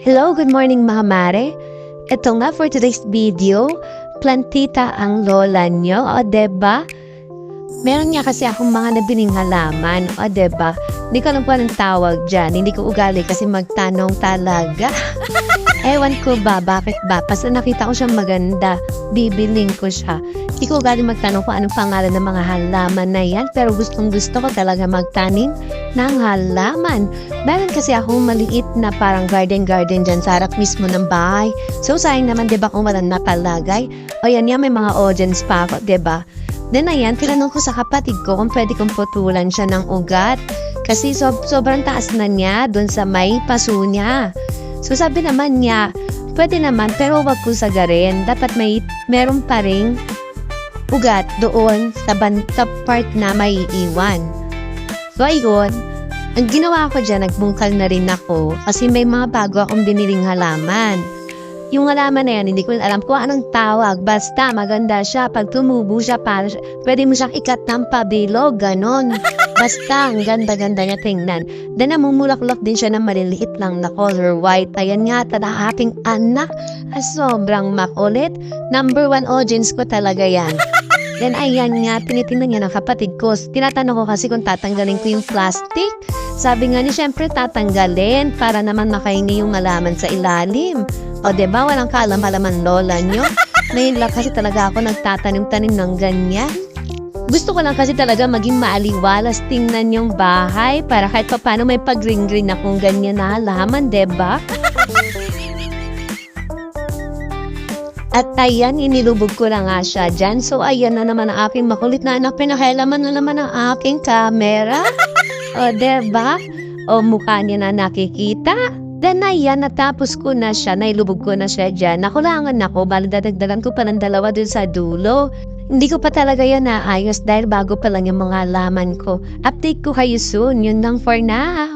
Hello, good morning mga mare. Ito nga for today's video, plantita ang lola nyo, o deba? Meron nga kasi akong mga nabining halaman, o deba? Hindi ko alam po anong tawag dyan, hindi ko ugali kasi magtanong talaga. Ewan ko ba, bakit ba? Basta nakita ko siyang maganda, bibiling ko siya. Hindi ko ugali magtanong kung anong pangalan ng mga halaman na yan, pero gustong gusto ko talaga magtanim ng halaman. Meron kasi akong maliit na parang garden dyan sa harap mismo ng bahay. So sayang naman, diba, kung walang napalagay? O yan, may mga audience pa ako, diba? Then ayan, tinanong ko sa kapatid ko kung pwede kong putulan siya ng ugat. Kasi sobrang taas na niya doon sa may paso niya. So sabi naman niya, pwede naman pero wag ko sagarin. Dapat meron pa ring ugat doon sa part na may iiwan. So ayun, ang ginawa ko dyan, nagbungkal na rin ako kasi may mga bago akong biniling halaman. Yung halaman na yan, hindi ko alam kung anong tawag. Basta maganda siya. Pag tumubo siya, pwede mo siyang ikat ng pabilog, ganon. Basta, ang ganda-ganda niya tingnan. Then, namumulak-lak din siya ng maliliit lang na color white. Ayan nga, tada aking anak. Sobrang makulit. Number 1 audience ko talaga yan. Then, ayan nga, tinitingnan niya ng kapatid ko. Tinatanong ko kasi kung tatanggalin ko yung plastic. Sabi nga niya, syempre tatanggalin para naman makahingi yung halaman sa ilalim. O diba, walang kaalam-halaman lola nyo? Ngayon lang kasi talaga ako nagtatanim-tanim ng ganyan. Gusto ko lang kasi talaga maging maaliwalas tingnan yung bahay para kahit paano may pag-ring-ring akong ganyan na halaman, diba? At ayan, inilubog ko na nga siya dyan. So ayan na naman ang aking makulit na anak. Pinakailaman na naman ang aking camera. O diba? O mukha niya na nakikita. Then ayan, natapos ko na siya, nailubog ko na siya dyan. Nakulangan ako, bali dadagdagan ko pa ng 2 dun sa dulo. Hindi ko pa talaga yan naayos dahil bago pa lang yung mga halaman ko. Update ko kayo soon, yun lang for now.